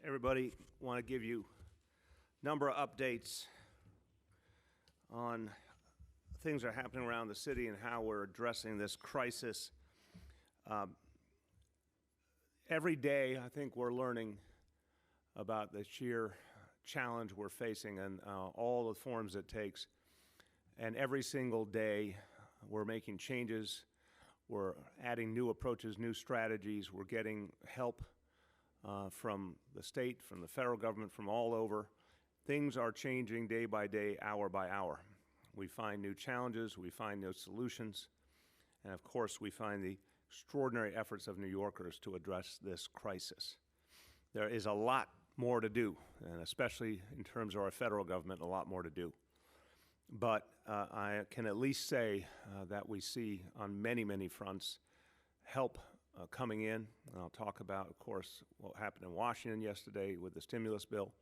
Everybody, want to give you a number of updates on things that are happening around the city and how we're addressing this crisis. Every day, I think we're learning about the sheer challenge we're facing and all the forms it takes. And every single day, we're making changes. We're adding new approaches, new strategies. We're getting help from the state, from the federal government, from all over. Things are changing day by day, hour by hour. We find new challenges, we find new solutions, and of course we find the extraordinary efforts of New Yorkers to address this crisis. There is a lot more to do, and especially in terms of our federal government, a lot more to do. But I can at least say that we see on many, many fronts help coming in. And I'll talk about, of course, what happened in Washington yesterday with the stimulus bill.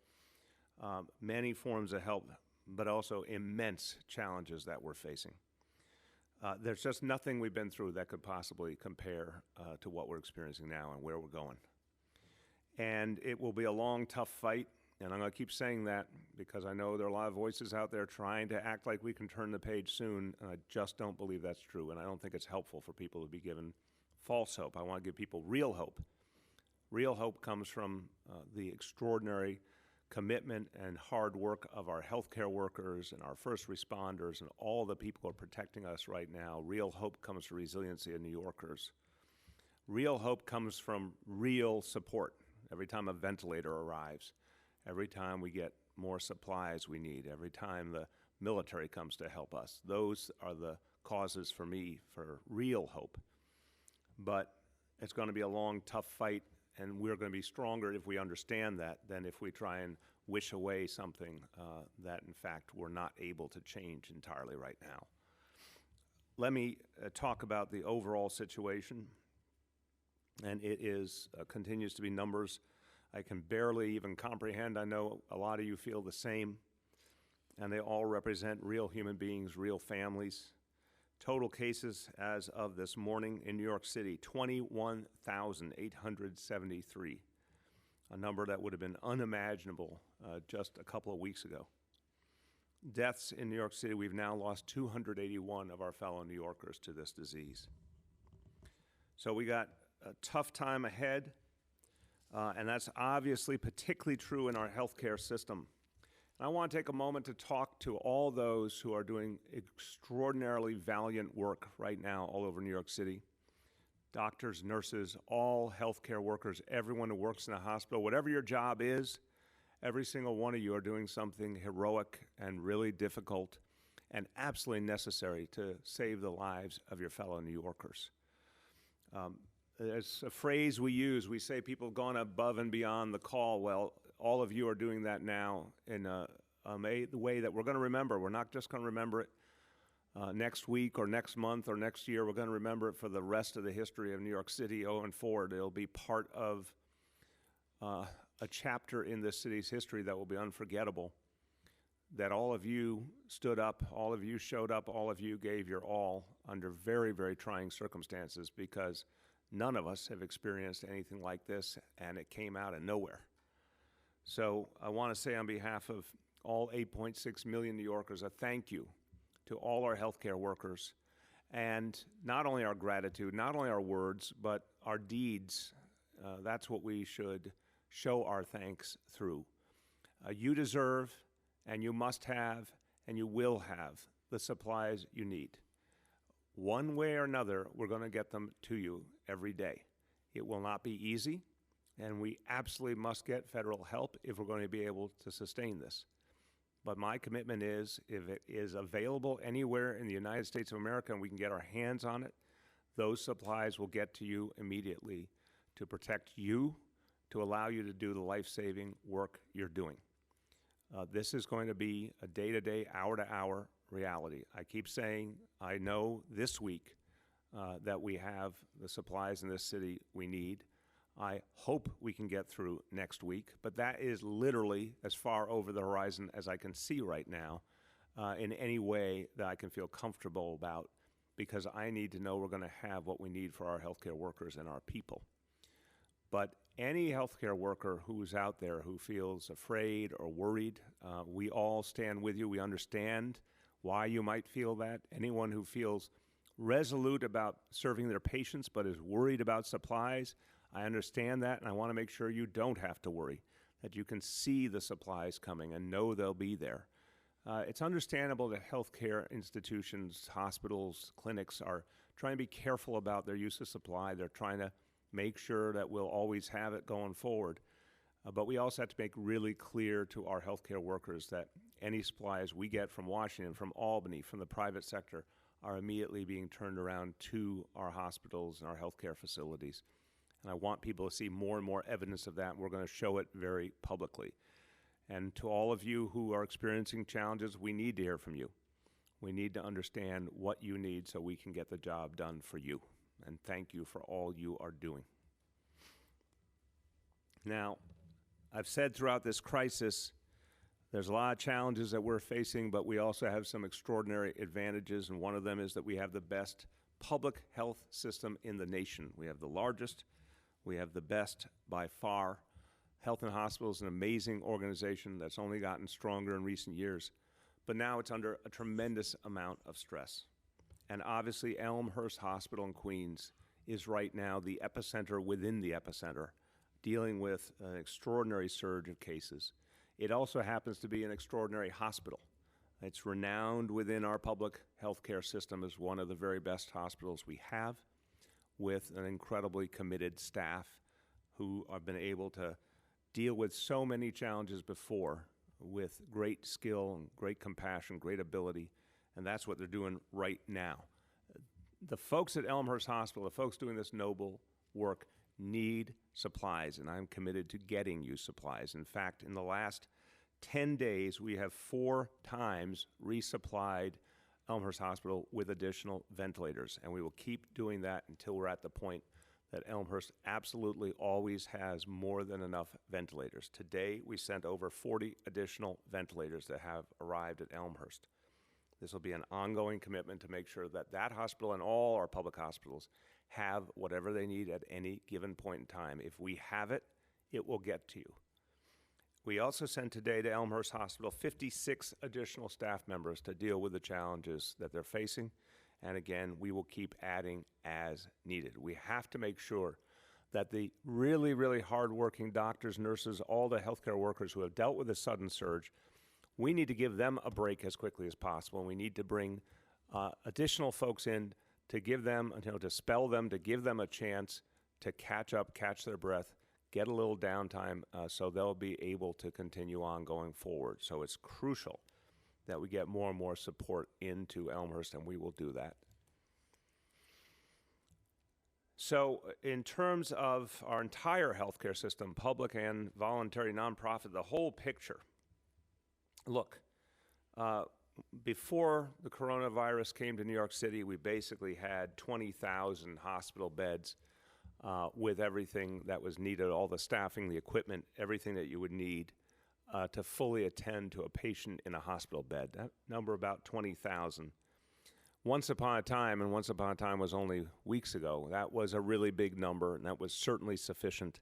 Many forms of help, but also immense challenges that we're facing. There's just nothing we've been through that could possibly compare to what we're experiencing now and where we're going. And it will be a long, tough fight, and I'm going to keep saying that because I know there are a lot of voices out there trying to act like we can turn the page soon, and I just don't believe that's true, and I don't think it's helpful for people to be given false hope. I want to give people real hope. Real hope comes from the extraordinary commitment and hard work of our healthcare workers and our first responders and all the people who are protecting us right now. Real hope comes from resiliency of New Yorkers. Real hope comes from real support. Every time a ventilator arrives, every time we get more supplies we need, every time the military comes to help us, those are the causes for me for real hope. But it's going to be a long, tough fight, and we're going to be stronger if we understand that than if we try and wish away something that, in fact, we're not able to change entirely right now. Let me talk about the overall situation, and it is continues to be numbers I can barely even comprehend. I know a lot of you feel the same, and they all represent real human beings, real families. Total cases as of this morning in New York City, 21,873, a number that would have been unimaginable just a couple of weeks ago. Deaths in New York City, we've now lost 281 of our fellow New Yorkers to this disease. So we got a tough time ahead, and that's obviously particularly true in our healthcare system. I want to take a moment to talk to all those who are doing extraordinarily valiant work right now all over New York City. Doctors, nurses, all healthcare workers, everyone who works in a hospital, whatever your job is, every single one of you are doing something heroic and really difficult and absolutely necessary to save the lives of your fellow New Yorkers. There's a phrase we use. We say people have gone above and beyond the call. Well, all of you are doing that now in a way that we're going to remember. We're not just going to remember it next week or next month or next year. We're going to remember it for the rest of the history of New York City going forward. It'll be part of a chapter in this city's history that will be unforgettable, that all of you stood up, all of you showed up, all of you gave your all under very, very trying circumstances, because none of us have experienced anything like this, and it came out of nowhere. So I want to say on behalf of all 8.6 million New Yorkers, a thank you to all our healthcare workers, and not only our gratitude, not only our words, but our deeds. That's what we should show our thanks through. You deserve, and you must have, and you will have the supplies you need. One way or another, we're going to get them to you every day. It will not be easy, and we absolutely must get federal help if we're going to be able to sustain this. But my commitment is, if it is available anywhere in the United States of America and we can get our hands on it, those supplies will get to you immediately to protect you, to allow you to do the life-saving work you're doing. This is going to be a day-to-day, hour-to-hour reality. I keep saying, I know this week that we have the supplies in this city we need. I hope we can get through next week, but that is literally as far over the horizon as I can see right now in any way that I can feel comfortable about, because I need to know we're going to have what we need for our healthcare workers and our people. But Any healthcare worker who's out there who feels afraid or worried, we all stand with you. We understand why you might feel that. Anyone who feels resolute about serving their patients but is worried about supplies, I understand that, and I want to make sure you don't have to worry, that you can see the supplies coming and know they'll be there. It's understandable that healthcare institutions, hospitals, clinics are trying to be careful about their use of supply. They're trying to make sure that we'll always have it going forward. But we also have to make really clear to our healthcare workers that any supplies we get from Washington, from Albany, from the private sector, are immediately being turned around to our hospitals and our healthcare facilities. And I want people to see more and more evidence of that, and we're going to show it very publicly. And to all of you who are experiencing challenges, we need to hear from you. We need to understand what you need so we can get the job done for you. And thank you for all you are doing. Now, I've said throughout this crisis, there's a lot of challenges that we're facing, but we also have some extraordinary advantages, and one of them is that we have the best public health system in the nation. We have the largest, we have the best by far. Health and Hospitals is an amazing organization that's only gotten stronger in recent years, but now it's under a tremendous amount of stress. And obviously, Elmhurst Hospital in Queens is right now the epicenter within the epicenter, dealing with an extraordinary surge of cases. It also happens to be an extraordinary hospital. It's renowned within our public healthcare system as one of the very best hospitals we have, with an incredibly committed staff who have been able to deal with so many challenges before with great skill and great compassion, great ability, and that's what they're doing right now. The folks at Elmhurst Hospital, the folks doing this noble work, need supplies, and I'm committed to getting you supplies. In fact, in the last 10 days, we have 4 times resupplied Elmhurst Hospital with additional ventilators, and we will keep doing that until we're at the point that Elmhurst absolutely always has more than enough ventilators. Today, we sent over 40 additional ventilators that have arrived at Elmhurst. This will be an ongoing commitment to make sure that that hospital and all our public hospitals have whatever they need at any given point in time. If we have it, it will get to you. We also sent today to Elmhurst Hospital 56 additional staff members to deal with the challenges that they're facing. And again, we will keep adding as needed. We have to make sure that the really, really hardworking doctors, nurses, all the healthcare workers who have dealt with a sudden surge, we need to give them a break as quickly as possible. And we need to bring additional folks in to give them, to spell them, to give them a chance to catch up, catch their breath, get a little downtime so they'll be able to continue on going forward. So it's crucial that we get more and more support into Elmhurst, and we will do that. So in terms of our entire healthcare system, public and voluntary, nonprofit, the whole picture, look, before the coronavirus came to New York City, we basically had 20,000 hospital beds with everything that was needed, all the staffing, the equipment, everything that you would need to fully attend to a patient in a hospital bed. That number about 20,000. Once upon a time, and once upon a time was only weeks ago, that was a really big number, and that was certainly sufficient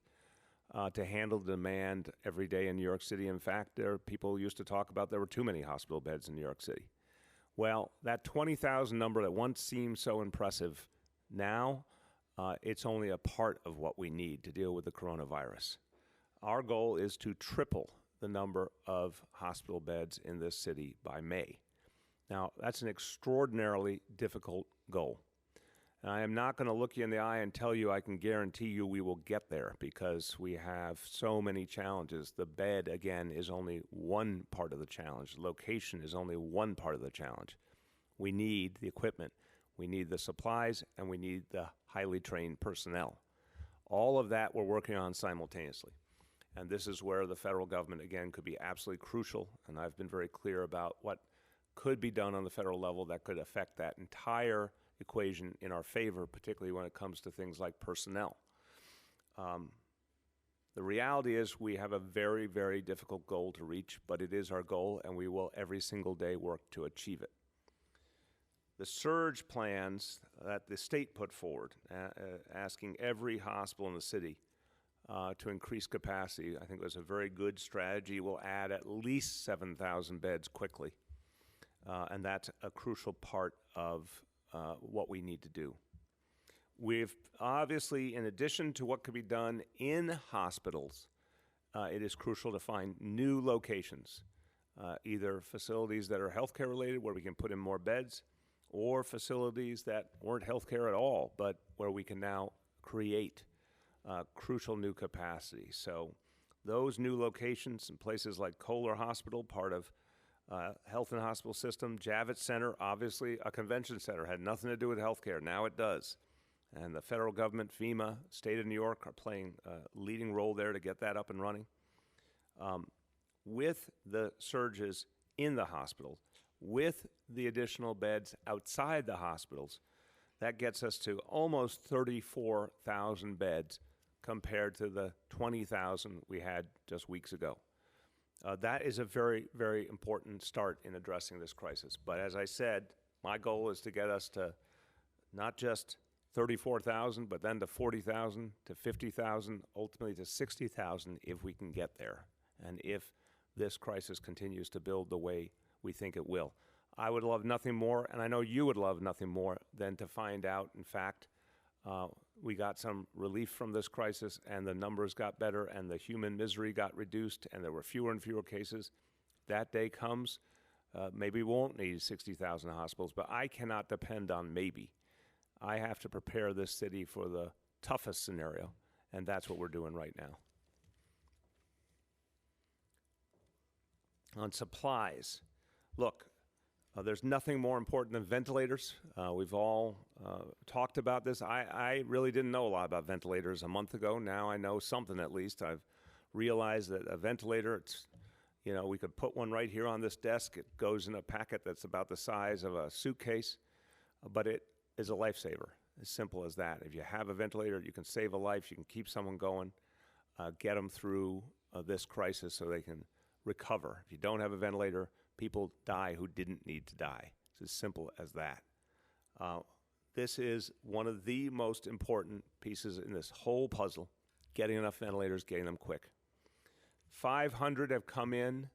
to handle the demand every day in New York City. In fact, people used to talk about there were too many hospital beds in New York City. Well, that 20,000 number that once seemed so impressive, now it's only a part of what we need to deal with the coronavirus. Our goal is to triple the number of hospital beds in this city by May. Now, that's an extraordinarily difficult goal. And I am not going to look you in the eye and tell you I can guarantee you we will get there because we have so many challenges. The bed, again, is only one part of the challenge. Location is only one part of the challenge. We need the equipment, we need the supplies, and we need the highly trained personnel. All of that we're working on simultaneously. And this is where the federal government, again, could be absolutely crucial. And I've been very clear about what could be done on the federal level that could affect that entire equation in our favor, particularly when it comes to things like personnel. The reality is we have a very, very difficult goal to reach, but it is our goal, and we will every single day work to achieve it. The surge plans that the state put forward, asking every hospital in the city to increase capacity. I think it was a very good strategy. We'll add at least 7,000 beds quickly, and that's a crucial part of what we need to do. We've obviously, in addition to what could be done in hospitals, it is crucial to find new locations, either facilities that are healthcare related where we can put in more beds, or facilities that weren't healthcare at all, but where we can now create crucial new capacity. So those new locations in places like Kohler Hospital, part of Health and Hospital System, Javits Center, obviously a convention center, had nothing to do with healthcare. Now it does. And the federal government, FEMA, state of New York are playing a leading role there to get that up and running. With the surges in the hospitals, with the additional beds outside the hospitals, that gets us to almost 34,000 beds compared to the 20,000 we had just weeks ago. That is a very, very important start in addressing this crisis. But as I said, my goal is to get us to not just 34,000, but then to 40,000, to 50,000, ultimately to 60,000 if we can get there, and if this crisis continues to build the way we think it will. I would love nothing more, and I know you would love nothing more, than to find out, in fact, we got some relief from this crisis, and the numbers got better, and the human misery got reduced, and there were fewer and fewer cases. That day comes, maybe we won't need 60,000 hospitals, but I cannot depend on maybe. I have to prepare this city for the toughest scenario, and that's what we're doing right now. On supplies, look, there's nothing more important than ventilators. We've all talked about this. I really didn't know a lot about ventilators a month ago. Now I know something at least. I've realized that a ventilator, it's, you know, we could put one right here on this desk. It goes in a packet that's about the size of a suitcase, but it is a lifesaver, as simple as that. If you have a ventilator, you can save a life, you can keep someone going, get them through this crisis so they can recover. If you don't have a ventilator, people die who didn't need to die. It's as simple as that. This is one of the most important pieces in this whole puzzle, getting enough ventilators, getting them quick. 500 have come in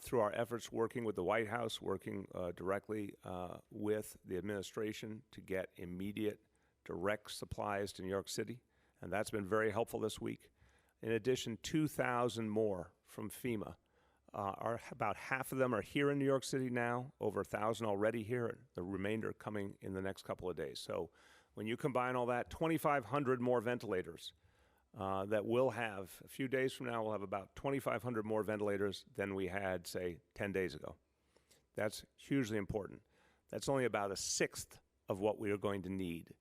through our efforts working with the White House, working directly with the administration to get immediate, direct supplies to New York City, and that's been very helpful this week. In addition, 2,000 more from FEMA. About half of them are here in New York City now, over 1,000 already here, the remainder coming in the next couple of days. So when you combine all that, 2,500 more ventilators that we'll have. A few days from now, we'll have about 2,500 more ventilators than we had, say, 10 days ago. That's hugely important. That's only about a sixth of what we are going to need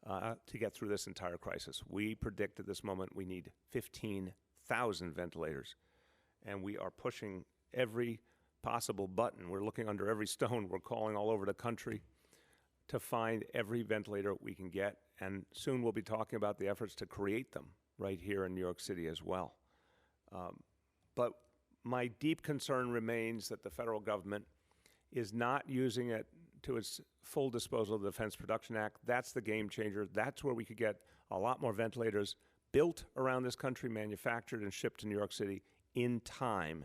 to get through this entire crisis. We predict at this moment we need 15,000 ventilators, and we are pushing every possible button. We're looking under every stone. We're calling all over the country to find every ventilator we can get, and soon we'll be talking about the efforts to create them right here in New York City as well. But my deep concern remains that the federal government is not using it to its full disposal of the Defense Production Act. That's the game changer. That's where we could get a lot more ventilators built around this country, manufactured and shipped to New York City in time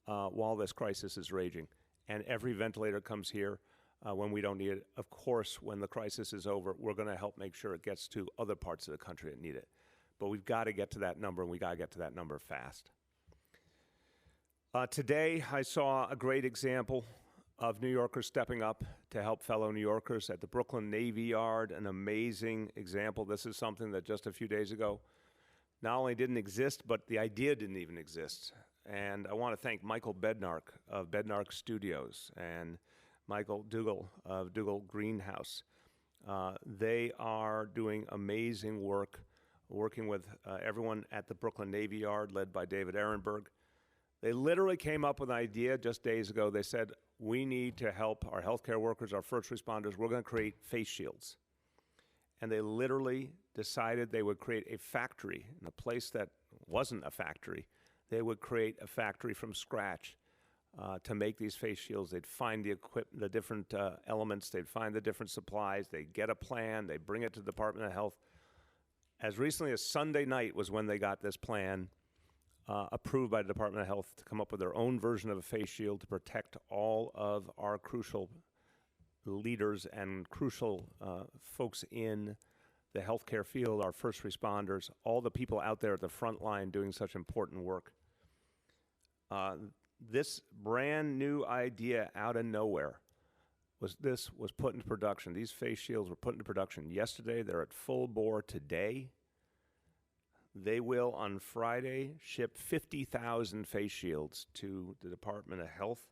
while this crisis is raging. And every ventilator comes here when we don't need it. Of course, when the crisis is over, we're going to help make sure it gets to other parts of the country that need it. But we've got to get to that number, and we've got to get to that number fast. Today, I saw a great example of New Yorkers stepping up to help fellow New Yorkers at the Brooklyn Navy Yard, an amazing example. This is something that just a few days ago not only didn't exist, but the idea didn't even exist. And I want to thank Michael Bednark of Bednark Studios and Michael Dougal of Dougal Greenhouse. They are doing amazing work, working with everyone at the Brooklyn Navy Yard, led by David Ehrenberg. They literally came up with an idea just days ago. They said, we need to help our healthcare workers, our first responders. We're going to create face shields. And they literally decided they would create a factory in a place that wasn't a factory. They would create a factory from scratch to make these face shields. They'd find the different elements. They'd find the different supplies. They'd get a plan. They'd bring it to the Department of Health. As recently as Sunday night was when they got this plan approved by the Department of Health to come up with their own version of a face shield to protect all of our crucial leaders and crucial folks in the healthcare field, our first responders, all the people out there at the front line doing such important work. This brand new idea out of nowhere was put into production. These face shields were put into production yesterday. They're at full bore today. They will, on Friday, ship 50,000 face shields to the Department of Health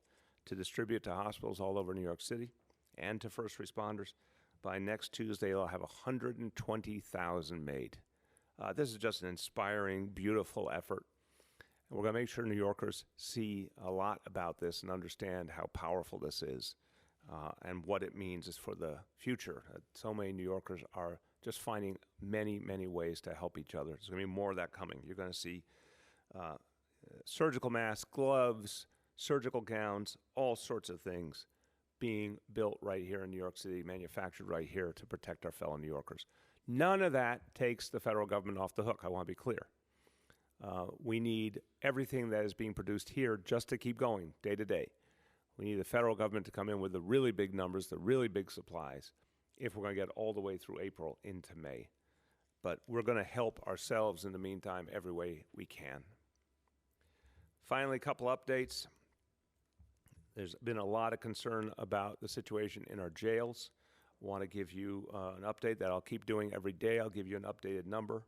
to distribute to hospitals all over New York City and to first responders. By next Tuesday, they'll have 120,000 made. This is just an inspiring, beautiful effort. And we're going to make sure New Yorkers see a lot about this and understand how powerful this is and what it means is for the future. So many New Yorkers are just finding many, many ways to help each other. There's going to be more of that coming. You're going to see surgical masks, gloves, surgical gowns, all sorts of things being built right here in New York City, manufactured right here to protect our fellow New Yorkers. None of that takes the federal government off the hook, I want to be clear. We need everything that is being produced here just to keep going day to day. We need the federal government to come in with the really big numbers, the really big supplies, if we're going to get all the way through April into May. But we're going to help ourselves in the meantime every way we can. Finally, a couple updates. There's been a lot of concern about the situation in our jails. I want to give you an update that I'll keep doing every day. I'll give you an updated number.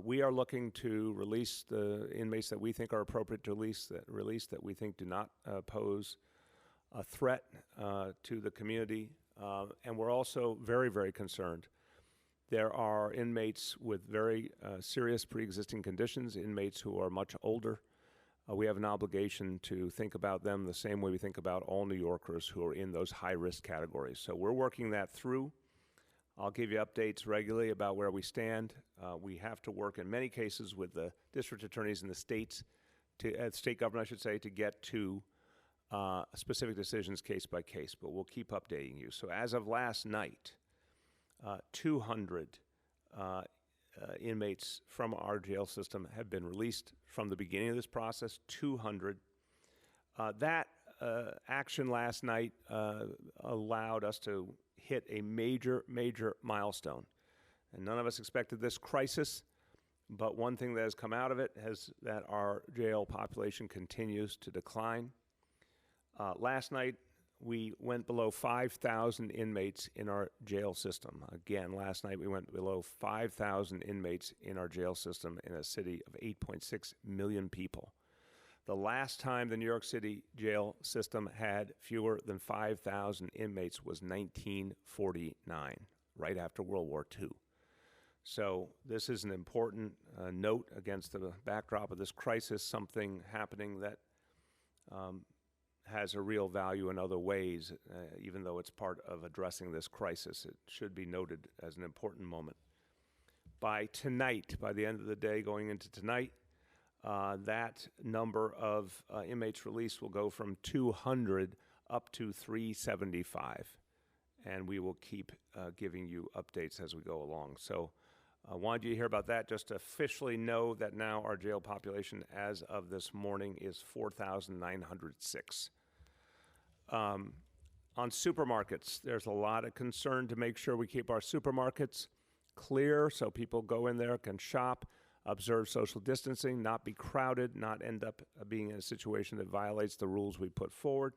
We are looking to release the inmates that we think are appropriate to release that we think do not pose a threat to the community. And we're also very, very concerned. There are inmates with very serious pre-existing conditions, inmates who are much older. We have an obligation to think about them the same way we think about all New Yorkers who are in those high-risk categories. So we're working that through. I'll give you updates regularly about where we stand. We have to work in many cases with the district attorneys in the states, state government, I should say, to get to specific decisions case by case, but we'll keep updating you. So as of last night, 200 inmates from our jail system have been released from the beginning of this process, 200. That action last night allowed us to hit a major, major milestone. And none of us expected this crisis, but one thing that has come out of it is that our jail population continues to decline. Last night, we went below 5,000 inmates in our jail system. Again, last night we went below 5,000 inmates in our jail system in a city of 8.6 million people. The last time the New York City jail system had fewer than 5,000 inmates was 1949, right after World War II. So this is an important note against the backdrop of this crisis, something happening that has a real value in other ways, even though it's part of addressing this crisis. It should be noted as an important moment. By tonight, by the end of the day, going into tonight, that number of inmates released will go from 200 up to 375, and we will keep giving you updates as we go along. So I wanted you to hear about that, just to officially know that now our jail population as of this morning is 4,906. On supermarkets, there's a lot of concern to make sure we keep our supermarkets clear so people go in there, can shop, observe social distancing, not be crowded, not end up being in a situation that violates the rules we put forward.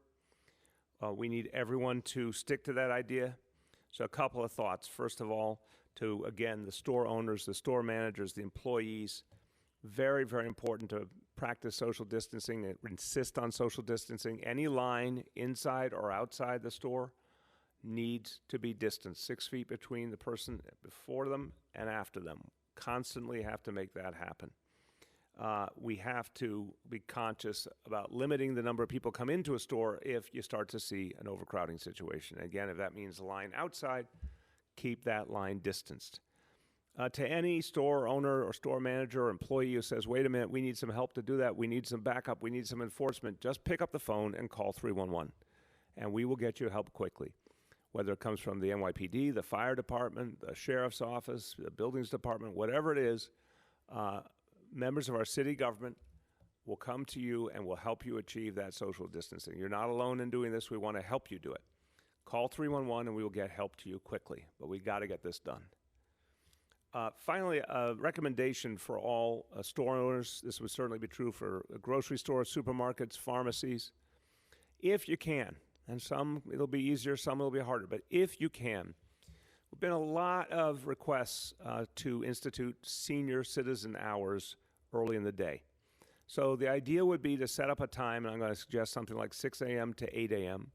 We need everyone to stick to that idea. So a couple of thoughts. First of all, to, again, the store owners, the store managers, the employees, very, very important to practice social distancing, insist on social distancing. Any line inside or outside the store needs to be distanced, 6 feet between the person before them and after them. Constantly have to make that happen. We have to be conscious about limiting the number of people come into a store if you start to see an overcrowding situation. Again, if that means the line outside, keep that line distanced. To any store owner or store manager or employee who says, wait a minute, we need some help to do that, we need some backup, we need some enforcement, just pick up the phone and call 311, and we will get you help quickly. whether it comes from the NYPD, the fire department, the sheriff's office, the buildings department, whatever it is, members of our city government will come to you and will help you achieve that social distancing. You're not alone in doing this. We want to help you do it. Call 311 and we will get help to you quickly, but we got to get this done. Finally, a recommendation for all store owners. This would certainly be true for grocery stores, supermarkets, pharmacies. If you can, and some it'll be easier, some it'll be harder, but if you can, there've been a lot of requests to institute senior citizen hours early in the day. So the idea would be to set up a time, and I'm going to suggest something like 6 a.m. to 8 a.m.,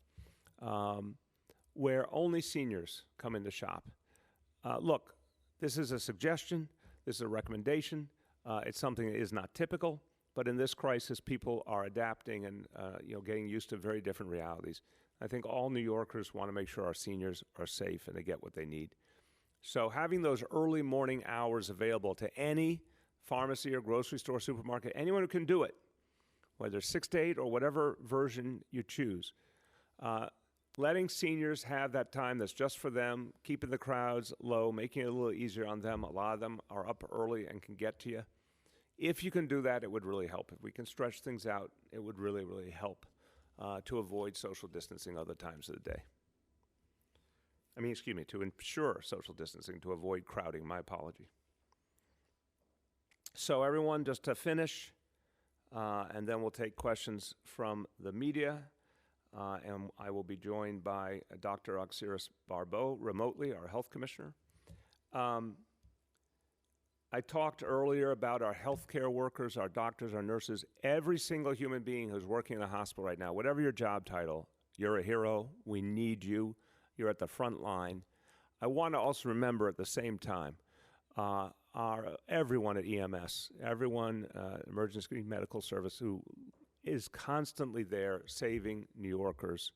where only seniors come in to shop. Look, this is a suggestion, this is a recommendation, it's something that is not typical, but in this crisis, people are adapting and getting used to very different realities. I think all New Yorkers want to make sure our seniors are safe and they get what they need. So having those early morning hours available to any pharmacy or grocery store, supermarket, anyone who can do it, whether 6 to 8 or whatever version you choose, letting seniors have that time that's just for them, keeping the crowds low, making it a little easier on them. A lot of them are up early and can get to you. If you can do that, it would really help. If we can stretch things out, it would really, really help to avoid social distancing other times of the day. To ensure social distancing, to avoid crowding. My apology. So everyone, just to finish, and then we'll take questions from the media. And I will be joined by Dr. Auxiris Barbeau remotely, our health commissioner. I talked earlier about our healthcare workers, our doctors, our nurses, every single human being who's working in a hospital right now, whatever your job title, you're a hero, we need you, you're at the front line. I want to also remember at the same time, everyone at EMS, everyone, emergency medical service who is constantly there saving New Yorkers.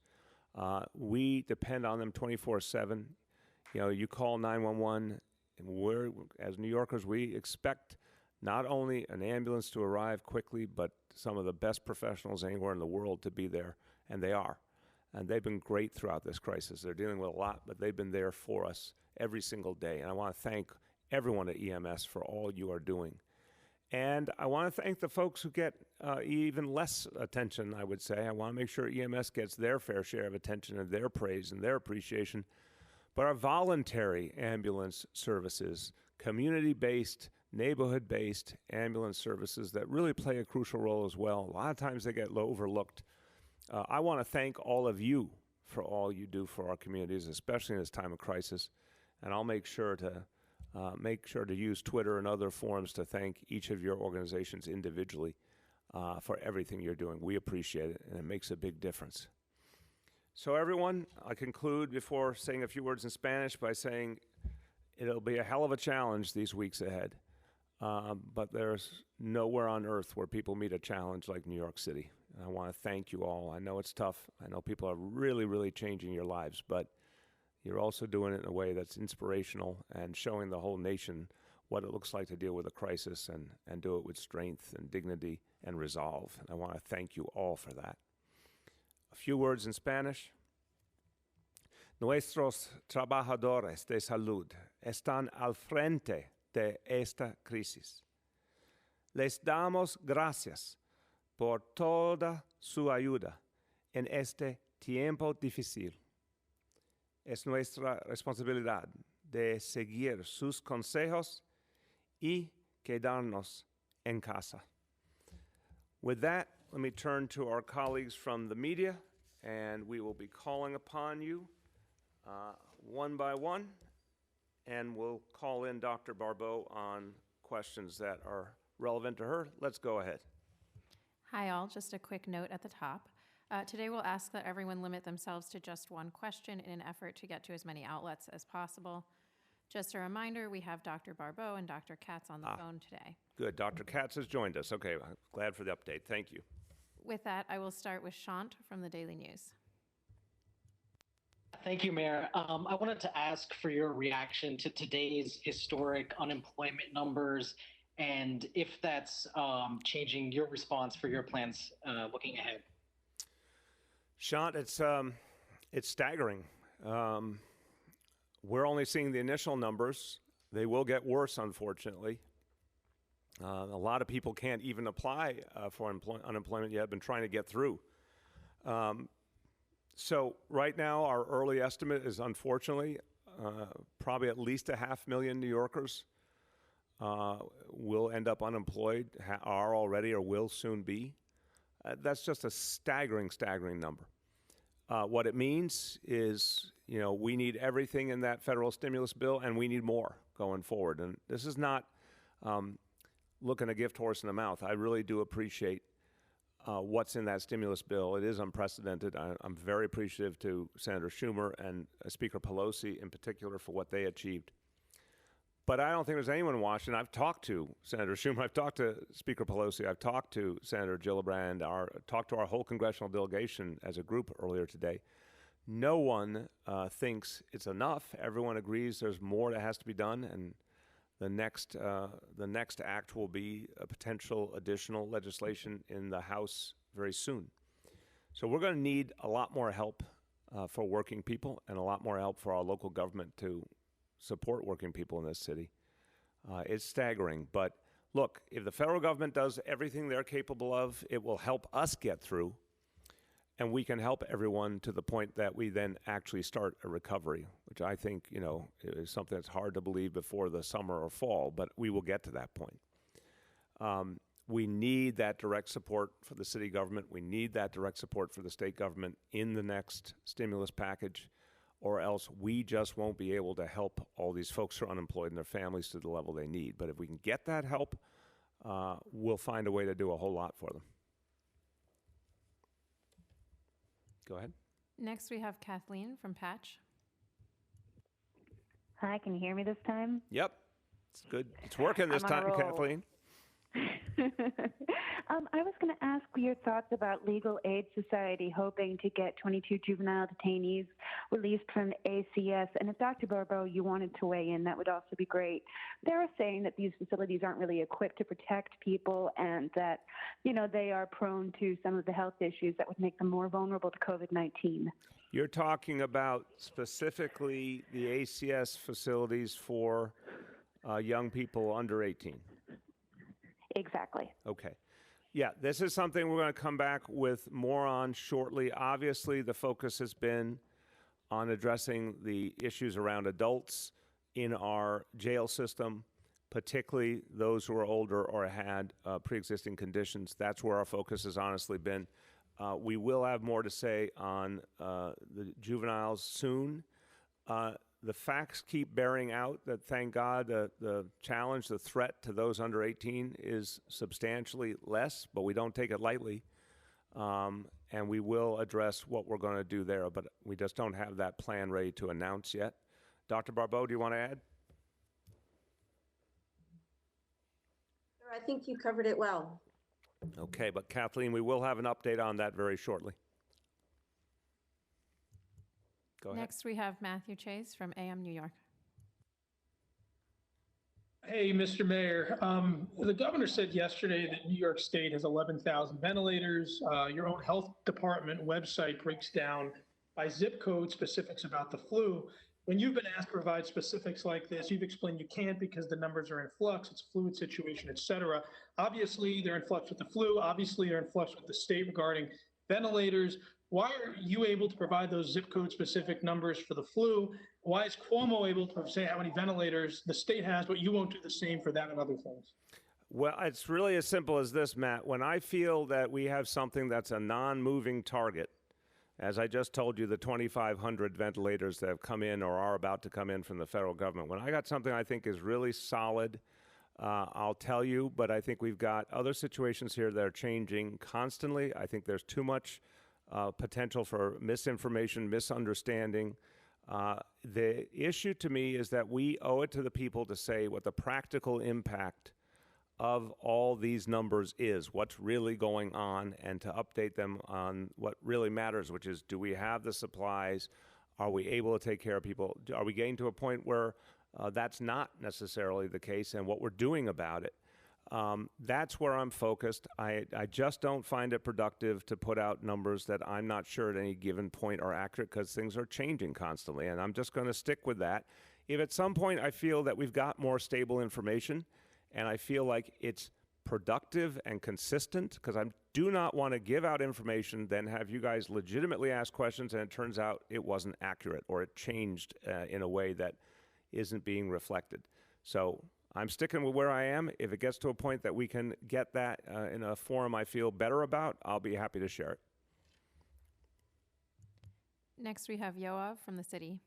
We depend on them 24/7. You call 911, and as New Yorkers, we expect not only an ambulance to arrive quickly, but some of the best professionals anywhere in the world to be there, and they are. And they've been great throughout this crisis. They're dealing with a lot, but they've been there for us every single day. And I want to thank everyone at EMS for all you are doing. And I want to thank the folks who get even less attention, I would say. I want to make sure EMS gets their fair share of attention and their praise and their appreciation. But our voluntary ambulance services, community-based, neighborhood-based ambulance services that really play a crucial role as well. A lot of times they get overlooked. I want to thank all of you for all you do for our communities, especially in this time of crisis. And I'll make sure to use Twitter and other forums to thank each of your organizations individually for everything you're doing. We appreciate it, and it makes a big difference. So everyone, I conclude before saying a few words in Spanish by saying it'll be a hell of a challenge these weeks ahead, but there's nowhere on earth where people meet a challenge like New York City. And I want to thank you all. I know it's tough. I know people are really, really changing your lives, but you're also doing it in a way that's inspirational and showing the whole nation what it looks like to deal with a crisis and do it with strength and dignity and resolve. And I want to thank you all for that. A few words in Spanish. Nuestros trabajadores de salud están al frente de esta crisis. Les damos gracias por toda su ayuda en este tiempo difícil. Es nuestra responsabilidad de seguir sus consejos y quedarnos en casa. With that, let me turn to our colleagues from the media, and we will be calling upon you one by one, and we'll call in Dr. Barbeau on questions that are relevant to her. Let's go ahead. Hi all, just a quick note at the top. Today we'll ask that everyone limit themselves to just one question in an effort to get to as many outlets as possible. Just a reminder, we have Dr. Barbeau and Dr. Katz on the phone today. Good. Dr. Katz has joined us. Okay, I'm glad for the update. Thank you. With that, I will start with Shant from the Daily News. Thank you, Mayor. I wanted to ask for your reaction to today's historic unemployment numbers and if that's changing your response for your plans looking ahead. Shant, it's staggering. We're only seeing the initial numbers. They will get worse, unfortunately. A lot of people can't even apply for unemployment yet, been trying to get through. So right now, our early estimate is, unfortunately, probably at least 500,000 New Yorkers will end up unemployed, are already or will soon be. That's just a staggering, staggering number. What it means is, we need everything in that federal stimulus bill, and we need more going forward. And this is not looking a gift horse in the mouth. I really do appreciate what's in that stimulus bill. It is unprecedented. I'm very appreciative to Senator Schumer and Speaker Pelosi in particular for what they achieved. But I don't think there's anyone in Washington. I've talked to Senator Schumer. I've talked to Speaker Pelosi. I've talked to Senator Gillibrand. Talked to our whole congressional delegation as a group earlier today. No one thinks it's enough. Everyone agrees there's more that has to be done, and the next act will be a potential additional legislation in the House very soon. So we're going to need a lot more help for working people and a lot more help for our local government to support working people in this city. It's staggering. But look, if the federal government does everything they're capable of, it will help us get through, and we can help everyone to the point that we then actually start a recovery, which I think, is something that's hard to believe before the summer or fall, but we will get to that point. We need that direct support for the city government. We need that direct support for the state government in the next stimulus package, or else we just won't be able to help all these folks who are unemployed and their families to the level they need. But if we can get that help, we'll find a way to do a whole lot for them. Go ahead. Next, we have Kathleen from Patch. Hi, can you hear me this time? Yep, it's good. It's working this time, Kathleen. I was going to ask your thoughts about Legal Aid Society hoping to get 22 juvenile detainees released from ACS. And if Dr. Barbeau, you wanted to weigh in, that would also be great. They're saying that these facilities aren't really equipped to protect people and that, they are prone to some of the health issues that would make them more vulnerable to COVID-19. You're talking about specifically the ACS facilities for young people under 18. Exactly. Okay. Yeah, this is something we're going to come back with more on shortly. Obviously, the focus has been on addressing the issues around adults in our jail system, particularly those who are older or had pre-existing conditions. That's where our focus has honestly been. We will have more to say on the juveniles soon. The facts keep bearing out that, thank God, the challenge, the threat to those under 18 is substantially less, but we don't take it lightly. And we will address what we're going to do there, but we just don't have that plan ready to announce yet. Dr. Barbeau, do you want to add? I think you covered it well. Okay, but Kathleen, we will have an update on that very shortly. Go ahead. Next, we have Matthew Chase from AM New York. Hey, Mr. Mayor. The governor said yesterday that New York State has 11,000 ventilators. Your own health department website breaks down by zip code specifics about the flu. When you've been asked to provide specifics like this, you've explained you can't because the numbers are in flux, it's a fluid situation, et cetera. Obviously, they're in flux with the flu. Obviously, they're in flux with the state regarding ventilators. Why are you able to provide those zip code specific numbers for the flu? Why is Cuomo able to say how many ventilators the state has, but you won't do the same for that and other things? Well, it's really as simple as this, Matt. When I feel that we have something that's a non-moving target, as I just told you, the 2,500 ventilators that have come in or are about to come in from the federal government, when I got something I think is really solid, I'll tell you, but I think we've got other situations here that are changing constantly. I think there's too much potential for misinformation, misunderstanding. The issue to me is that we owe it to the people to say what the practical impact of all these numbers is, what's really going on, and to update them on what really matters, which is, do we have the supplies? Are we able to take care of people? Are we getting to a point where that's not necessarily the case, and what we're doing about it? That's where I'm focused. I just don't find it productive to put out numbers that I'm not sure at any given point are accurate because things are changing constantly, and I'm just going to stick with that. If at some point I feel that we've got more stable information and I feel like it's productive and consistent, because I do not want to give out information, then have you guys legitimately ask questions and it turns out it wasn't accurate or it changed in a way that isn't being reflected. So I'm sticking with where I am. If it gets to a point that we can get that in a forum I feel better about, I'll be happy to share it. Next, we have Yoav from the city.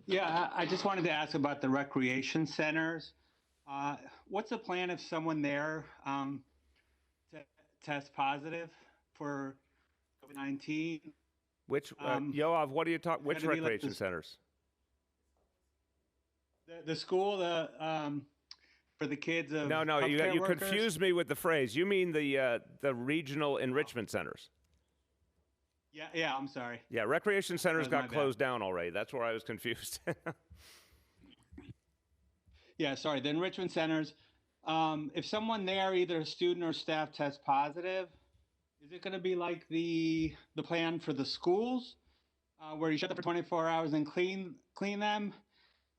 Yeah, I just wanted to ask about the recreation centers. What's the plan if someone there tests positive for COVID-19? Which, Yoav, what are you talking, which recreation centers? The school, for the kids of No, you healthcare workers? confused me with the phrase. You mean the regional enrichment centers? Yeah, I'm sorry. Yeah, recreation centers That was got my closed down already. That's where I was confused. Yeah, sorry, the enrichment centers. If someone there, either a student or staff, tests positive, is it going to be like the plan for the schools, where you shut them for 24 hours and clean them?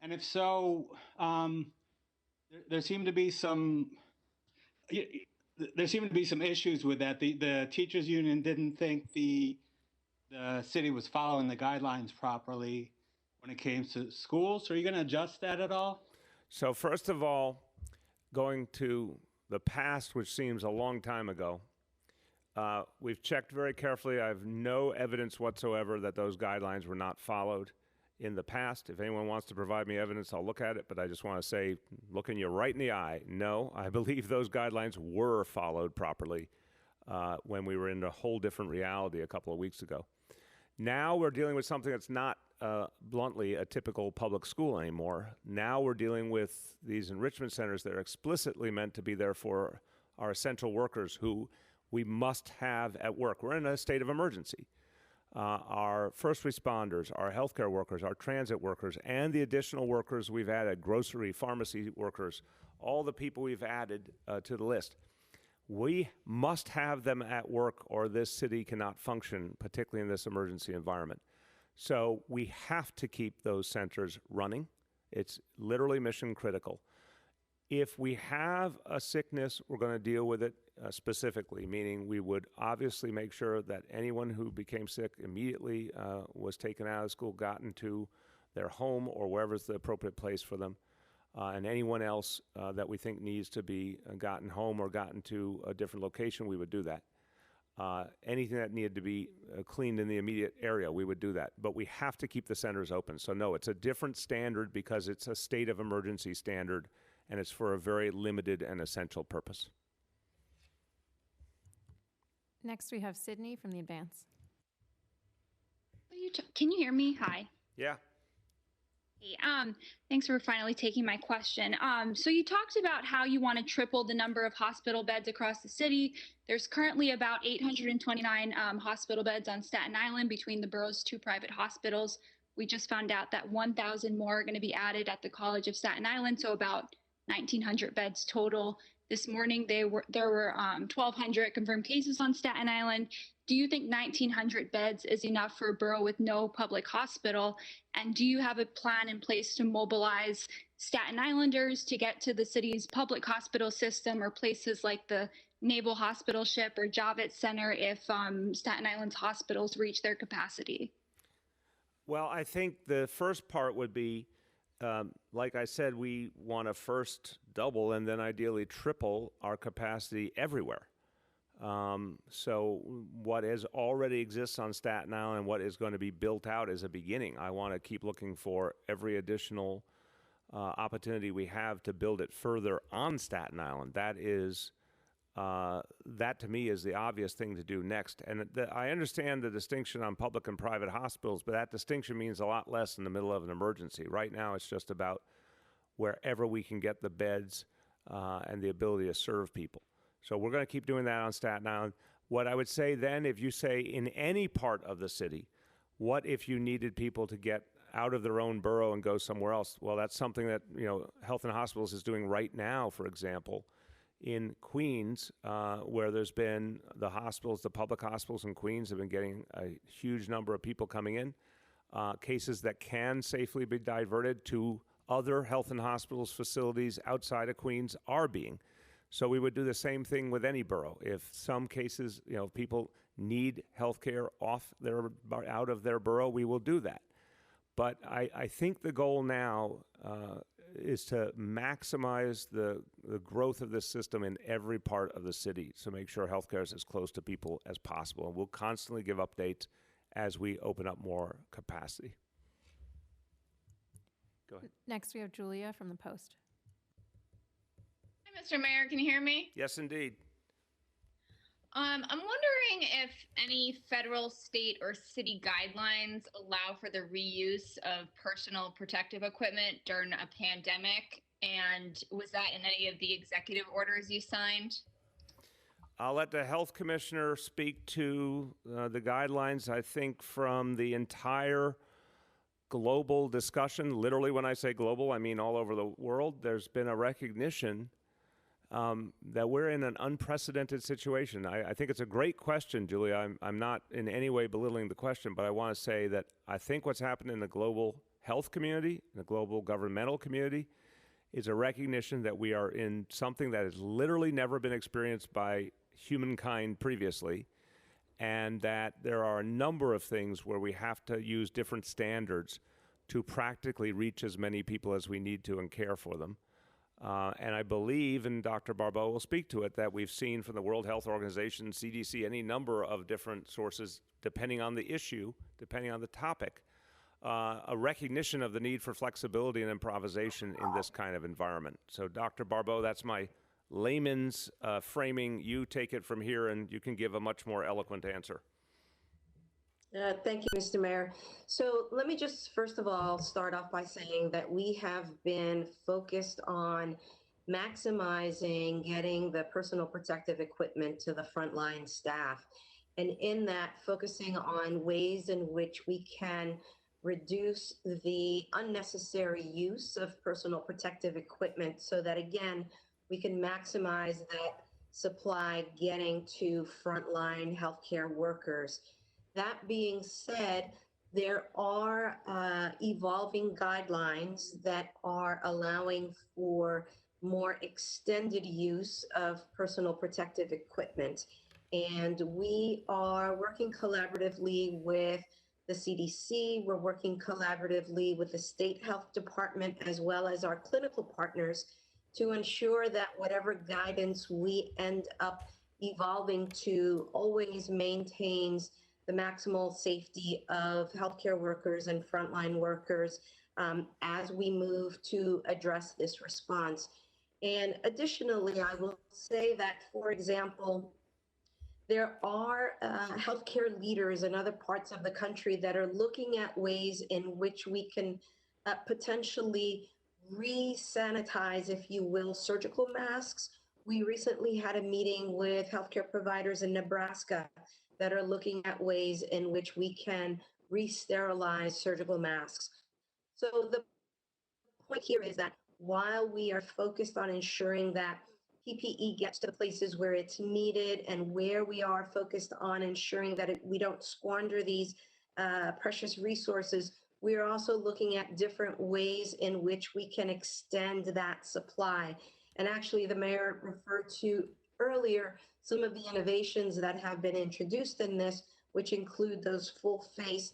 And if so, there seem to be some issues with that. The teachers union didn't think the city was following the guidelines properly when it came to schools. So are you going to adjust that at all? So first of all, going to the past, which seems a long time ago, we've checked very carefully. I have no evidence whatsoever that those guidelines were not followed in the past. If anyone wants to provide me evidence, I'll look at it, but I just want to say, looking you right in the eye, no, I believe those guidelines were followed properly when we were in a whole different reality a couple of weeks ago. Now we're dealing with something that's not bluntly a typical public school anymore. Now we're dealing with these enrichment centers that are explicitly meant to be there for our essential workers who we must have at work. We're in a state of emergency. Our first responders, our healthcare workers, our transit workers, and the additional workers we've added, grocery, pharmacy workers, all the people we've added to the list. We must have them at work or this city cannot function, particularly in this emergency environment. So we have to keep those centers running. It's literally mission critical. If we have a sickness, we're going to deal with it specifically, meaning we would obviously make sure that anyone who became sick immediately was taken out of school, gotten to their home or wherever's the appropriate place for them. And anyone else that we think needs to be gotten home or gotten to a different location, we would do that. Anything that needed to be cleaned in the immediate area, we would do that. But we have to keep the centers open. So no, it's a different standard because it's a state of emergency standard, and it's for a very limited and essential purpose. Next, we have Sydney from the Advance. Can you hear me? Hi. Yeah. Hey, thanks for finally taking my question. So you talked about how you want to triple the number of hospital beds across the city. There's currently about 829 hospital beds on Staten Island between the borough's 2 private hospitals. We just found out that 1,000 more are going to be added at the College of Staten Island, so about 1,900 beds total. This morning, there were 1,200 confirmed cases on Staten Island. Do you think 1,900 beds is enough for a borough with no public hospital? And do you have a plan in place to mobilize Staten Islanders to get to the city's public hospital system or places like the Naval Hospital Ship or Javits Center if Staten Island's hospitals reach their capacity? Well, I think the first part would be, like I said, we want to first double and then ideally triple our capacity everywhere. So what already exists on Staten Island and what is going to be built out is a beginning. I want to keep looking for every additional opportunity we have to build it further on Staten Island. That to me is the obvious thing to do next. And I understand the distinction on public and private hospitals, but that distinction means a lot less in the middle of an emergency. Right now, it's just about wherever we can get the beds and the ability to serve people. So we're going to keep doing that on Staten Island. What I would say then, if you say in any part of the city, what if you needed people to get out of their own borough and go somewhere else. Well, that's something that, Health and Hospitals is doing right now, for example, in Queens, where there's been the public hospitals in Queens have been getting a huge number of people coming in, cases that can safely be diverted to other health and hospitals facilities outside of Queens are being. So we would do the same thing with any borough. If some cases, people need health care out of their borough, we will do that. But I think the goal now is to maximize the growth of this system in every part of the city to make sure healthcare is as close to people as possible. And we'll constantly give updates as we open up more capacity. Go ahead. Next, we have Julia from the Post. Hi, Mr. Mayor. Can you hear me? Yes, indeed. I'm wondering if any federal, state, or city guidelines allow for the reuse of personal protective equipment during a pandemic, and was that in any of the executive orders you signed? I'll let the health commissioner speak to the guidelines. I think from the entire global discussion, literally when I say global, I mean all over the world, there's been a recognition that we're in an unprecedented situation. I think it's a great question, Julia. I'm not in any way belittling the question, but I want to say that I think what's happened in the global health community, in the global governmental community, is a recognition that we are in something that has literally never been experienced by humankind previously, and that there are a number of things where we have to use different standards to practically reach as many people as we need to and care for them. And I believe, and Dr. Barbeau will speak to it, that we've seen from the World Health Organization, CDC, any number of different sources, depending on the issue, depending on the topic, a recognition of the need for flexibility and improvisation in this kind of environment. So Dr. Barbeau, that's my layman's framing. You take it from here and you can give a much more eloquent answer. Thank you, Mr. Mayor. So let me just first of all start off by saying that we have been focused on maximizing getting the personal protective equipment to the frontline staff. And in that, focusing on ways in which we can reduce the unnecessary use of personal protective equipment so that, again, we can maximize that supply getting to frontline healthcare workers. That being said, there are evolving guidelines that are allowing for more extended use of personal protective equipment. And we are working collaboratively with the CDC. We're working collaboratively with the state health department, as well as our clinical partners, to ensure that whatever guidance we end up evolving to always maintains the maximal safety of healthcare workers and frontline workers as we move to address this response. And additionally, I will say that, for example, there are healthcare leaders in other parts of the country that are looking at ways in which we can potentially re-sanitize, if you will, surgical masks. We recently had a meeting with healthcare providers in Nebraska that are looking at ways in which we can re-sterilize surgical masks. So the point here is that while we are focused on ensuring that PPE gets to the places where it's needed and where we are focused on ensuring that we don't squander these precious resources, we are also looking at different ways in which we can extend that supply. And actually, the mayor referred to earlier some of the innovations that have been introduced in this, which include those full face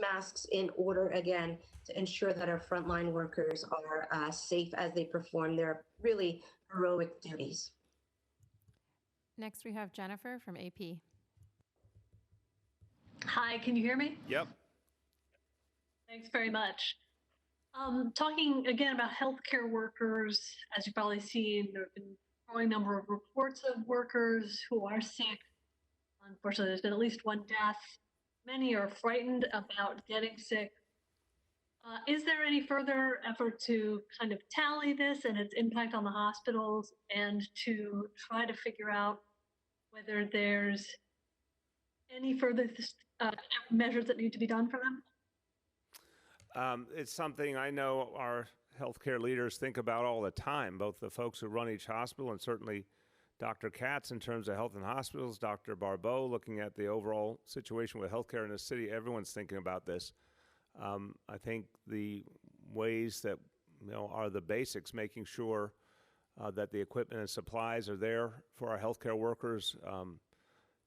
masks in order, again, to ensure that our frontline workers are safe as they perform their really heroic duties. Next, we have Jennifer from AP. Hi, can you hear me? Yep. Thanks very much. Talking again about healthcare workers, as you've probably seen, there have been a growing number of reports of workers who are sick. Unfortunately, there's been at least one death. Many are frightened about getting sick. Is there any further effort to kind of tally this and its impact on the hospitals and to try to figure out whether there's any further measures that need to be done for them? It's something I know our healthcare leaders think about all the time, both the folks who run each hospital and certainly Dr. Katz in terms of health and hospitals, Dr. Barbeau looking at the overall situation with healthcare in the city. Everyone's thinking about this. I think the ways that are the basics, making sure that the equipment and supplies are there for our healthcare workers,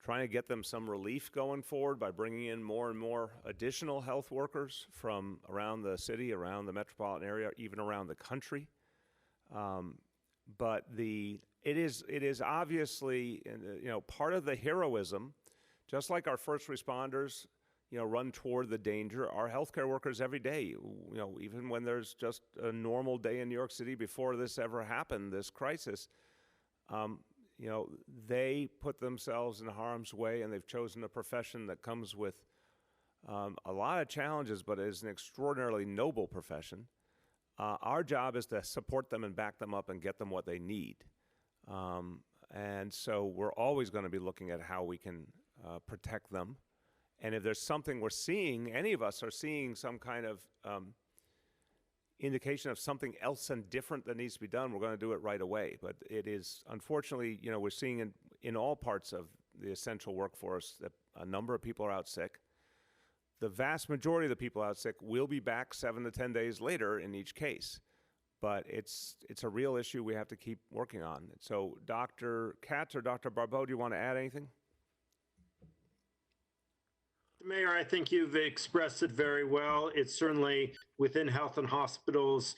trying to get them some relief going forward by bringing in more and more additional health workers from around the city, around the metropolitan area, even around the country. But it is obviously part of the heroism, just like our first responders run toward the danger. Our healthcare workers every day, even when there's just a normal day in New York City before this ever happened, this crisis, they put themselves in harm's way, and they've chosen a profession that comes with a lot of challenges, but is an extraordinarily noble profession. Our job is to support them and back them up and get them what they need. And so we're always going to be looking at how we can protect them. And if there's something we're seeing, any of us are seeing some kind of indication of something else and different that needs to be done, we're going to do it right away. But it is, unfortunately, we're seeing in all parts of the essential workforce that a number of people are out sick. The vast majority of the people out sick will be back 7 to 10 days later in each case. But it's a real issue we have to keep working on. So Dr. Katz or Dr. Barbeau, do you want to add anything? Mayor, I think you've expressed it very well. It's certainly within health and hospitals,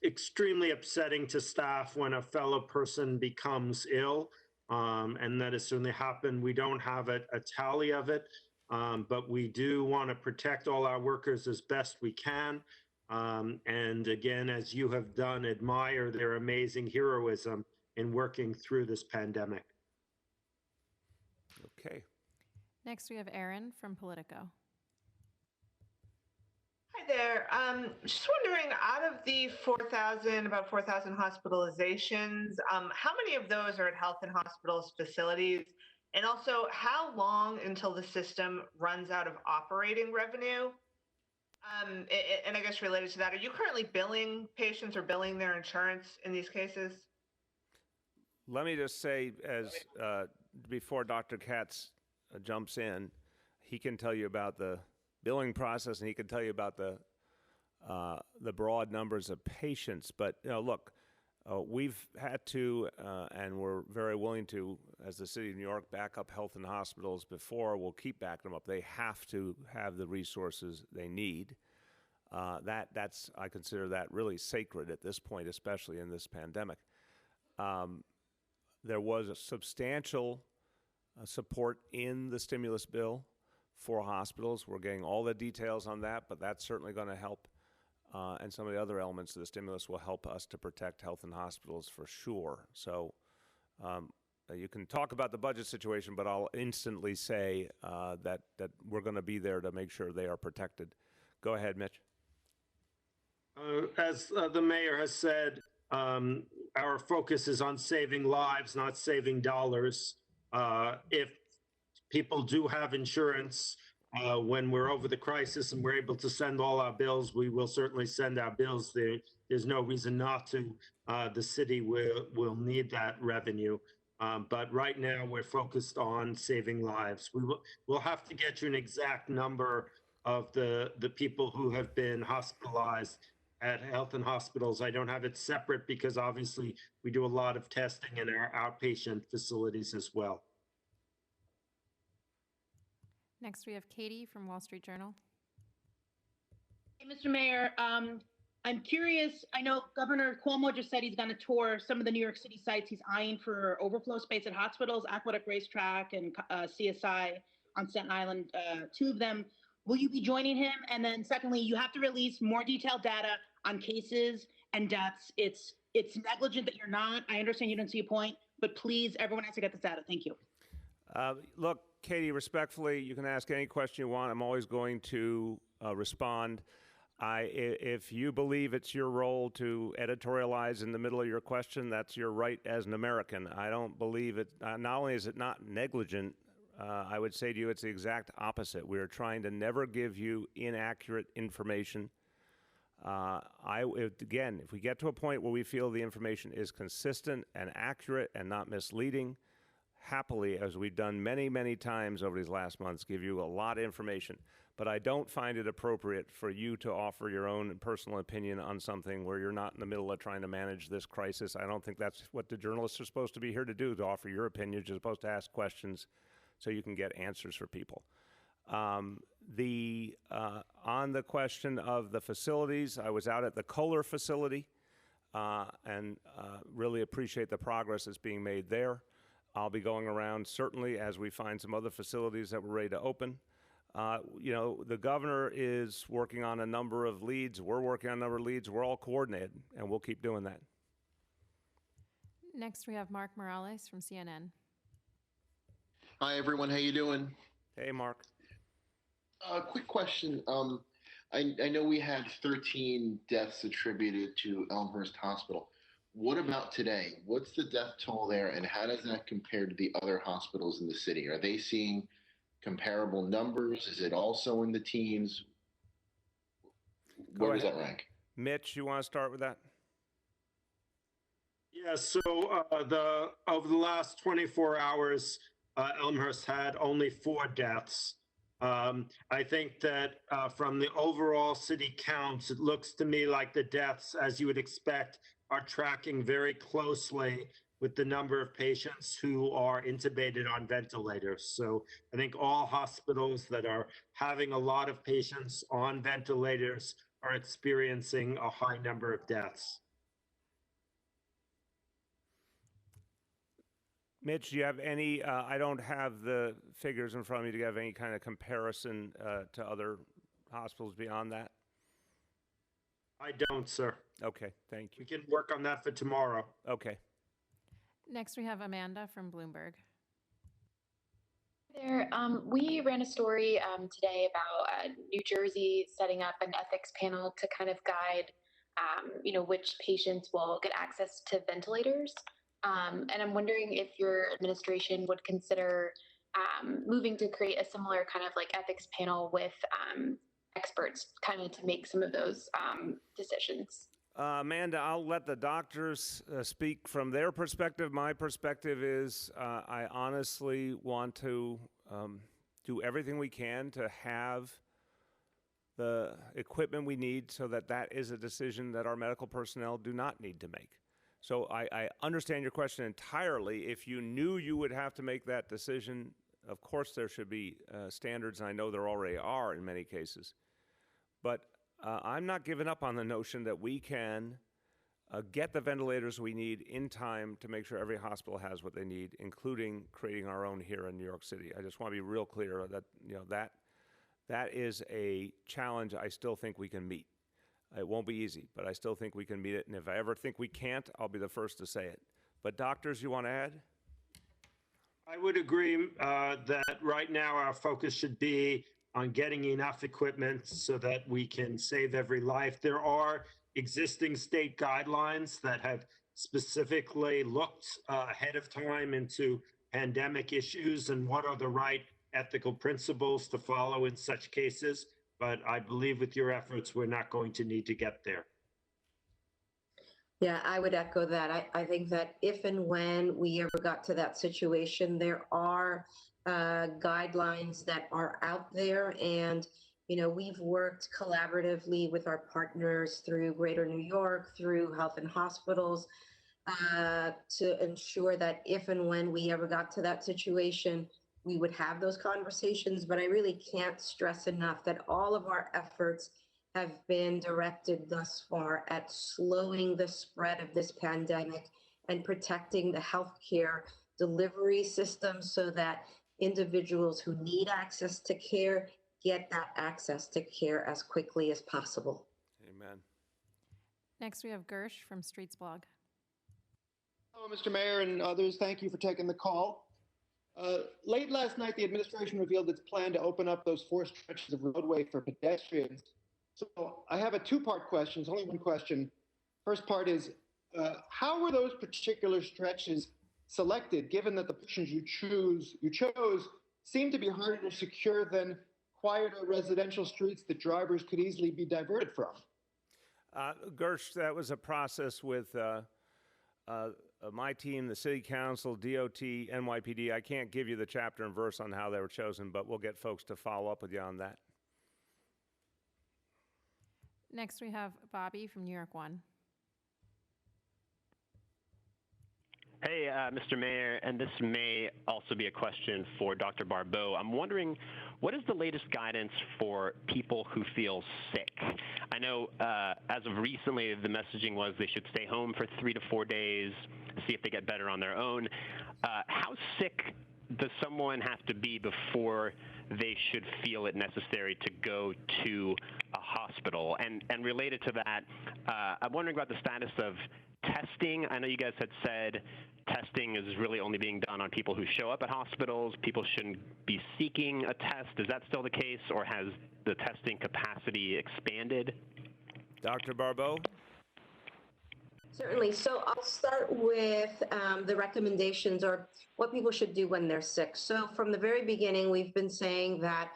extremely upsetting to staff when a fellow person becomes ill, and that has certainly happened. We don't have a tally of it, but we do want to protect all our workers as best we can. And again, as you have done, admire their amazing heroism in working through this pandemic. Okay. Next, we have Erin from Politico. Hi there. Just wondering, out of the about 4,000 hospitalizations, how many of those are at health and hospitals facilities? And also, how long until the system runs out of operating revenue? And I guess related to that, are you currently billing patients or billing their insurance in these cases? Let me just say, before Dr. Katz jumps in, he can tell you about the billing process, and he can tell you about the broad numbers of patients. But look, we've had to, and we're very willing to, as the city of New York, back up health and hospitals before. We'll keep backing them up. They have to have the resources they need. That's I consider that really sacred at this point, especially in this pandemic. There was a substantial support in the stimulus bill for hospitals. We're getting all the details on that, but that's certainly going to help. And some of the other elements of the stimulus will help us to protect health and hospitals for sure. So you can talk about the budget situation, but I'll instantly say that we're going to be there to make sure they are protected. Go ahead, Mitch. As the mayor has said, our focus is on saving lives, not saving dollars. If people do have insurance, when we're over the crisis and we're able to send all our bills, we will certainly send our bills. There's no reason not to. The city will need that revenue. But right now we're focused on saving lives. We'll have to get you an exact number of the people who have been hospitalized at health and hospitals. I don't have it separate because obviously we do a lot of testing in our outpatient facilities as well. Next, we have Katie from Wall Street Journal. Hey, Mr. Mayor, I'm curious. I know Governor Cuomo just said he's going to tour some of the New York City sites he's eyeing for overflow space at hospitals, Aqueduct Racetrack and CSI on Staten Island, two of them. Will you be joining him? And then secondly, you have to release more detailed data on cases and deaths. It's negligent that you're not. I understand you don't see a point, but please, everyone has to get this data. Thank you. Look, Katie, respectfully, you can ask any question you want. I'm always going to respond. If you believe it's your role to editorialize in the middle of your question, that's your right as an American. I don't believe it. Not only is it not negligent, I would say to you it's the exact opposite. We are trying to never give you inaccurate information. Again, if we get to a point where we feel the information is consistent and accurate and not misleading, happily, as we've done many, many times over these last months, give you a lot of information. But I don't find it appropriate for you to offer your own personal opinion on something where you're not in the middle of trying to manage this crisis. I don't think that's what the journalists are supposed to be here to do, to offer your opinion. You're supposed to ask questions so you can get answers for people. On the question of the facilities, I was out at the Kohler facility and really appreciate the progress that's being made there. I'll be going around certainly as we find some other facilities that we're ready to open. The governor is working on a number of leads. We're working on a number of leads. We're all coordinated, and we'll keep doing that. Next, we have Marc Morales from CNN. Hi, everyone. How you doing? Hey, Mark. Quick question. I know we had 13 deaths attributed to Elmhurst Hospital. What about today? What's the death toll there, and how does that compare to the other hospitals in the city? Are they seeing comparable numbers? Is it also in the teens? Where does that rank? Mitch, you want to start with that? Yeah, so over the last 24 hours, Elmhurst had only 4 deaths. I think that from the overall city counts, it looks to me like the deaths, as you would expect, are tracking very closely with the number of patients who are intubated on ventilators. So I think all hospitals that are having a lot of patients on ventilators are experiencing a high number of deaths. Mitch, do you have any, I don't have the figures in front of me. Do you have any kind of comparison to other hospitals beyond that? I don't, sir. Okay, thank you. We can work on that for tomorrow. Okay. Next, we have Amanda from Bloomberg. There, we ran a story today about New Jersey setting up an ethics panel to kind of guide, which patients will get access to ventilators. And I'm wondering if your administration would consider moving to create a similar kind of like ethics panel with experts kind of to make some of those decisions. Amanda, I'll let the doctors speak from their perspective. My perspective is I honestly want to do everything we can to have the equipment we need so that that is a decision that our medical personnel do not need to make. So I understand your question entirely. If you knew you would have to make that decision, of course there should be standards, and I know there already are in many cases. But I'm not giving up on the notion that we can get the ventilators we need in time to make sure every hospital has what they need, including creating our own here in New York City. I just want to be real clear that that is a challenge I still think we can meet. It won't be easy, but I still think we can meet it. And if I ever think we can't, I'll be the first to say it. But doctors, you want to add? I would agree that right now our focus should be on getting enough equipment so that we can save every life. There are existing state guidelines that have specifically looked ahead of time into pandemic issues and what are the right ethical principles to follow in such cases. But I believe with your efforts, we're not going to need to get there. Yeah, I would echo that. I think that if and when we ever got to that situation, there are guidelines that are out there. And, we've worked collaboratively with our partners through Greater New York, through Health and Hospitals, to ensure that if and when we ever got to that situation, we would have those conversations. But I really can't stress enough that all of our efforts have been directed thus far at slowing the spread of this pandemic and protecting the healthcare delivery system so that individuals who need access to care get that access to care as quickly as possible. Amen. Next, we have Gersh from Streets Blog. Hello, Mr. Mayor and others. Thank you for taking the call. Late last night, the administration revealed its plan to open up those 4 stretches of roadway for pedestrians. So I have a 2-part question. It's only one question. First part is, how were those particular stretches selected, given that the portions you chose seem to be harder to secure than quieter residential streets that drivers could easily be diverted from. Gersh, that was a process with my team, the City Council, DOT, NYPD. I can't give you the chapter and verse on how they were chosen, but we'll get folks to follow up with you on that. Next, we have Bobby from New York 1. Hey, Mr. Mayor, and this may also be a question for Dr. Barbeau. I'm wondering, what is the latest guidance for people who feel sick? I know as of recently, the messaging was they should stay home for 3 to 4 days, see if they get better on their own. How sick does someone have to be before they should feel it necessary to go to a hospital? And related to that, I'm wondering about the status of testing. I know you guys had said testing is really only being done on people who show up at hospitals. People shouldn't be seeking a test. Is that still the case, or has the testing capacity expanded? Dr. Barbeau? Certainly. So I'll start with the recommendations or what people should do when they're sick. So from the very beginning, we've been saying that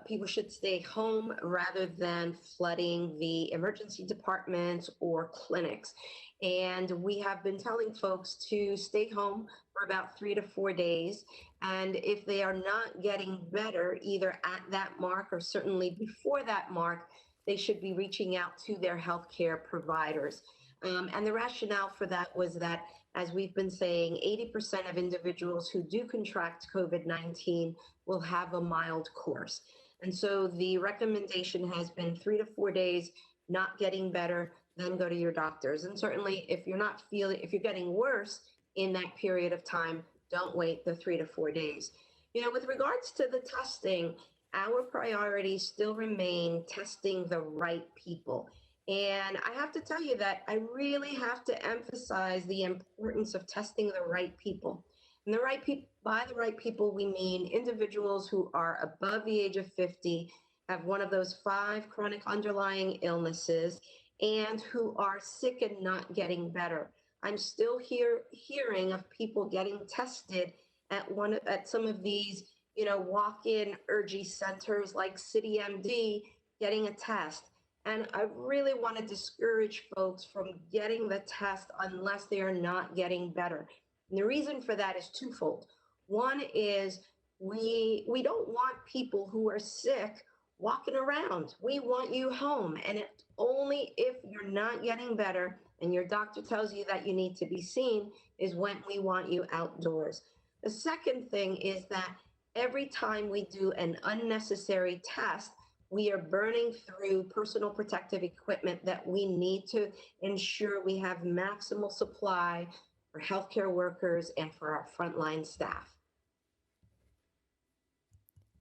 people should stay home rather than flooding the emergency departments or clinics. And we have been telling folks to stay home for about 3 to 4 days. And if they are not getting better, either at that mark or certainly before that mark, they should be reaching out to their healthcare providers. And the rationale for that was that, as we've been saying, 80% of individuals who do contract COVID-19 will have a mild course. And so the recommendation has been 3 to 4 days, not getting better, then go to your doctors. And certainly if you're getting worse in that period of time, don't wait the 3 to 4 days. You know, with regards to the testing, our priorities still remain testing the right people. And I have to tell you that I really have to emphasize the importance of testing the right people. And the right people, by the right people, we mean individuals who are above the age of 50, have one of those 5 chronic underlying illnesses, and who are sick and not getting better. I'm still hearing of people getting tested at some of these, walk-in urgent centers like CityMD, getting a test. And I really want to discourage folks from getting the test unless they are not getting better. And the reason for that is twofold. One is we don't want people who are sick walking around. We want you home. And it's only if you're not getting better and your doctor tells you that you need to be seen is when we want you outdoors. The second thing is that every time we do an unnecessary test, we are burning through personal protective equipment that we need to ensure we have maximal supply for healthcare workers and for our frontline staff.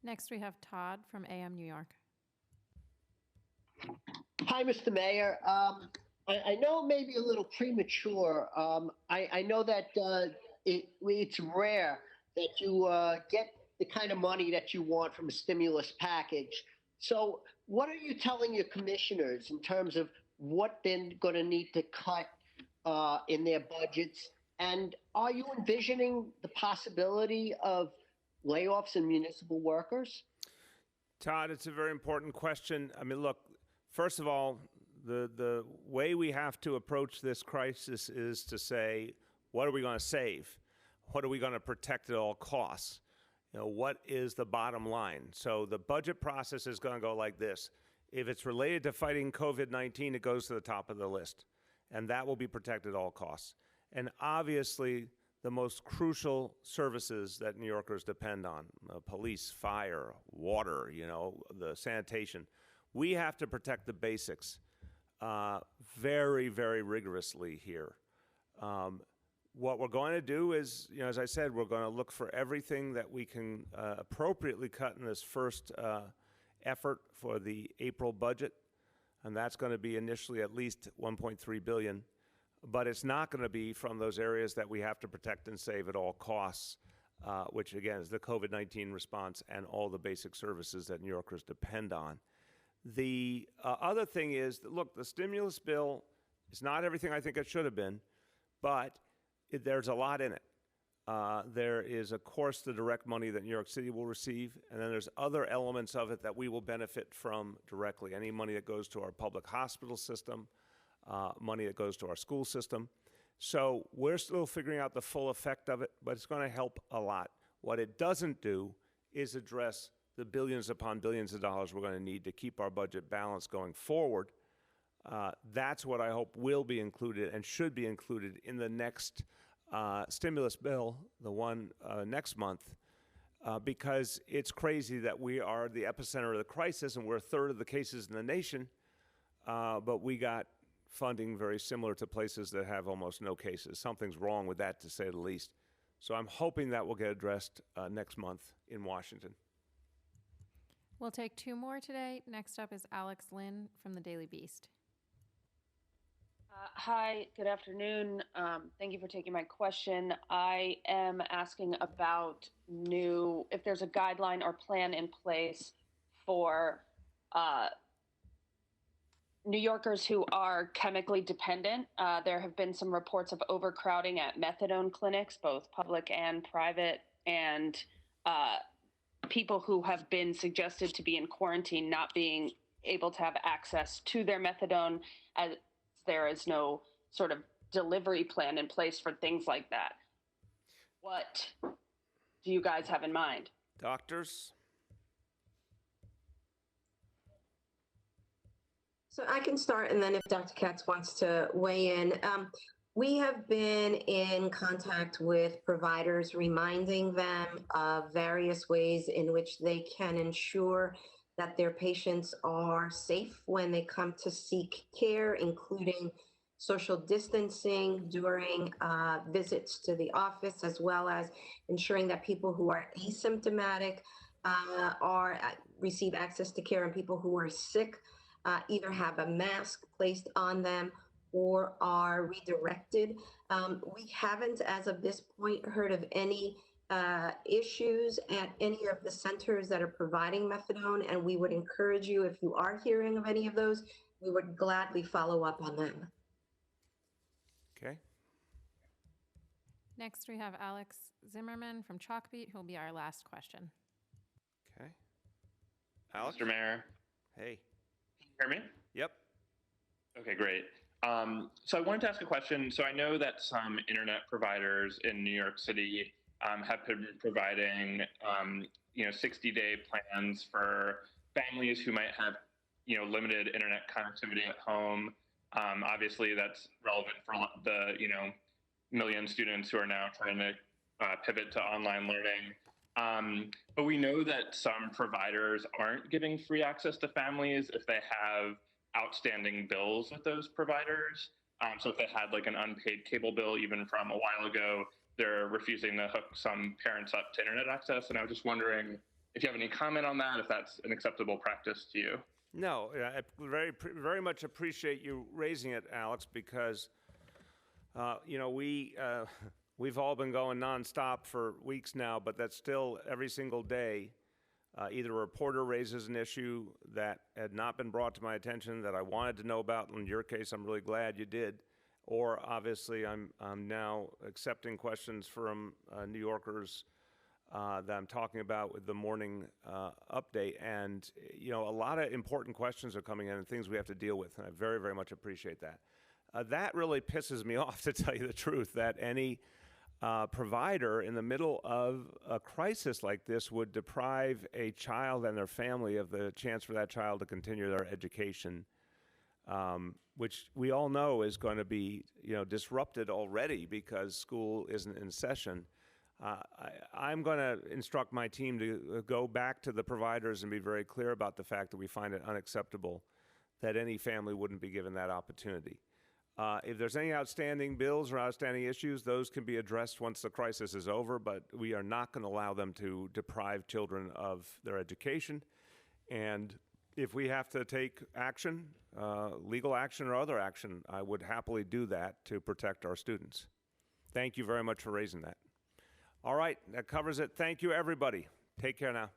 Next, we have Todd from AM New York. Hi, Mr. Mayor. I know it may be a little premature. I know that it's rare that you get the kind of money that you want from a stimulus package. So what are you telling your commissioners in terms of what they're going to need to cut in their budgets? And are you envisioning the possibility of layoffs in municipal workers? Todd, it's a very important question. I mean, look, first of all, the way we have to approach this crisis is to say, what are we going to save? What are we going to protect at all costs? What is the bottom line? So the budget process is going to go like this. If it's related to fighting COVID-19, it goes to the top of the list, and that will be protected at all costs. And obviously, the most crucial services that New Yorkers depend on, police, fire, water, the sanitation, we have to protect the basics very, very rigorously here. What we're going to do is, as I said, we're going to look for everything that we can appropriately cut in this first effort for the April budget, and that's going to be initially at least $1.3 billion. But it's not going to be from those areas that we have to protect and save at all costs, which, again, is the COVID-19 response and all the basic services that New Yorkers depend on. The other thing is, that, look, the stimulus bill is not everything I think it should have been, but there's a lot in it. There is, of course, the direct money that New York City will receive, and then there's other elements of it that we will benefit from directly. Any money that goes to our public hospital system, money that goes to our school system. So we're still figuring out the full effect of it, but it's going to help a lot. What it doesn't do is address the billions upon billions of dollars we're going to need to keep our budget balanced going forward. That's what I hope will be included and should be included in the next stimulus bill, the one next month, because it's crazy that we are the epicenter of the crisis and we're a third of the cases in the nation, but we got funding very similar to places that have almost no cases. Something's wrong with that, to say the least. So I'm hoping that will get addressed next month in Washington. We'll take two more today. Next up is Alex Lynn from the Daily Beast. Hi, good afternoon. Thank you for taking my question. I am asking about if there's a guideline or plan in place for New Yorkers who are chemically dependent. There have been some reports of overcrowding at methadone clinics, both public and private, and people who have been suggested to be in quarantine not being able to have access to their methadone, as there is no sort of delivery plan in place for things like that. What do you guys have in mind? Doctors? So I can start, and then if Dr. Katz wants to weigh in. We have been in contact with providers, reminding them of various ways in which they can ensure that their patients are safe when they come to seek care, including social distancing during visits to the office, as well as ensuring that people who are asymptomatic receive access to care, and people who are sick either have a mask placed on them or are redirected. We haven't, as of this point, heard of any issues at any of the centers that are providing methadone, and we would encourage you, if you are hearing of any of those, we would gladly follow up on them. Okay. Next, we have Alex Zimmerman from Chalkbeat, who will be our last question. Okay. Alex? Mr. Mayor. Hey. Can you hear me? Yep. Okay, great. So I wanted to ask a question. So I know that some internet providers in New York City have been providing, 60-day plans for families who might have, limited internet connectivity at home. Obviously, that's relevant for the, million students who are now trying to pivot to online learning. But we know that some providers aren't giving free access to families if they have outstanding bills with those providers. So if they had like an unpaid cable bill, even from a while ago, they're refusing to hook some parents up to internet access. And I was just wondering if you have any comment on that, if that's an acceptable practice to you. No, I very much appreciate you raising it, Alex, because, we've all been going nonstop for weeks now, but that's still every single day. Either a reporter raises an issue that had not been brought to my attention that I wanted to know about. In your case, I'm really glad you did. Or obviously, I'm now accepting questions from New Yorkers that I'm talking about with the morning update. And, a lot of important questions are coming in and things we have to deal with. And I very, very much appreciate that. That really pisses me off, to tell you the truth, that any provider in the middle of a crisis like this would deprive a child and their family of the chance for that child to continue their education, which we all know is going to be, disrupted already because school isn't in session. I'm going to instruct my team to go back to the providers and be very clear about the fact that we find it unacceptable that any family wouldn't be given that opportunity. If there's any outstanding bills or outstanding issues, those can be addressed once the crisis is over, but we are not going to allow them to deprive children of their education. And if we have to take action, legal action or other action, I would happily do that to protect our students. Thank you very much for raising that. All right, that covers it. Thank you, everybody. Take care now.